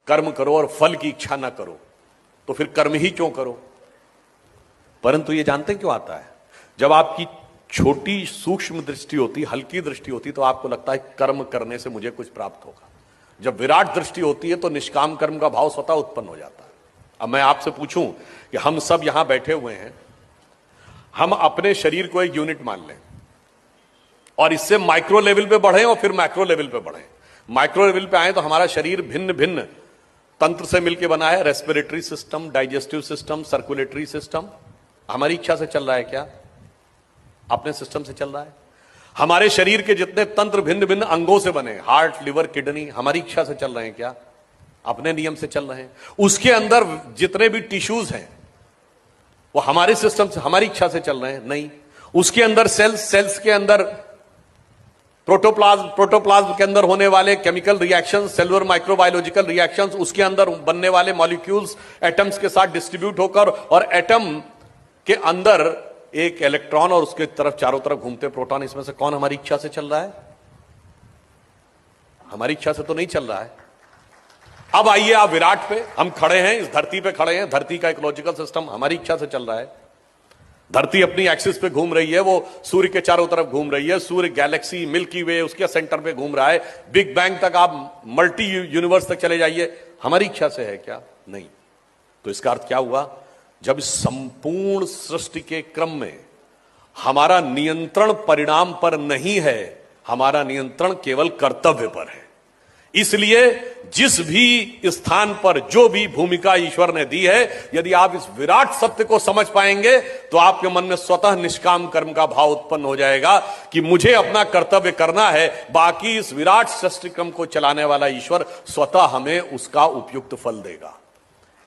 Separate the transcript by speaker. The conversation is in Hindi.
Speaker 1: कर्म करो और फल की इच्छा ना करो, तो फिर कर्म ही क्यों करो। परंतु ये जानते क्यों आता है, जब आपकी छोटी सूक्ष्म दृष्टि होती, हल्की दृष्टि होती, तो आपको लगता है कर्म करने से मुझे कुछ प्राप्त होगा। जब विराट दृष्टि होती है तो निष्काम कर्म का भाव स्वतः उत्पन्न हो जाता है। अब मैं आपसे पूछूं कि हम सब यहां बैठे हुए हैं, हम अपने शरीर को एक यूनिट मान लें और इससे माइक्रो लेवल पे बढ़े और फिर मैक्रो लेवल पे बढ़े। माइक्रो लेवल पे आए तो हमारा शरीर भिन्न भिन्न तंत्र से मिलकर बना है, respiratory system, digestive system, circulatory system. हमारी इच्छा से चल रहा है क्या? अपने सिस्टम से चल रहा है। हमारे शरीर के जितने तंत्र भिन्न भिन्न अंगों से बने, हार्ट, लिवर, किडनी, हमारी इच्छा से चल रहे हैं क्या? अपने नियम से चल रहे हैं। उसके अंदर जितने भी टिश्यूज हैं वो हमारे सिस्टम से, हमारी इच्छा से चल रहे हैं? नहीं। उसके अंदर सेल्स के अंदर प्रोटोप्लाज्म के अंदर होने वाले chemical reactions, cellular microbiological reactions, उसके अंदर बनने वाले मॉलिक्यूल्स एटम्स के साथ डिस्ट्रीब्यूट होकर, और एटम के अंदर एक इलेक्ट्रॉन और उसके तरफ चारों तरफ घूमते प्रोटॉन, इसमें से कौन हमारी इच्छा से चल रहा है? हमारी इच्छा से तो नहीं चल रहा है। अब आइए आप विराट पे, हम खड़े हैं, इस धरती पे खड़े हैं, धरती का इकोलॉजिकल सिस्टम हमारी इच्छा से चल रहा है। धरती अपनी एक्सिस पे घूम रही है, वो सूर्य के चारों तरफ घूम रही है, सूर्य गैलेक्सी, मिल्की वे उसके सेंटर पे घूम रहा है, बिग बैंग तक आप मल्टी यूनिवर्स तक चले जाइए, हमारी इच्छा से है क्या? नहीं। तो इसका अर्थ क्या हुआ? जब संपूर्ण सृष्टि के क्रम में हमारा नियंत्रण परिणाम पर नहीं है, हमारा नियंत्रण केवल कर्तव्य पर है। इसलिए जिस भी स्थान पर जो भी भूमिका ईश्वर ने दी है, यदि आप इस विराट सत्य को समझ पाएंगे तो आपके मन में स्वतः निष्काम कर्म का भाव उत्पन्न हो जाएगा कि मुझे अपना कर्तव्य करना है, बाकी इस विराट सृष्टि क्रम को चलाने वाला ईश्वर स्वतः हमें उसका उपयुक्त फल देगा।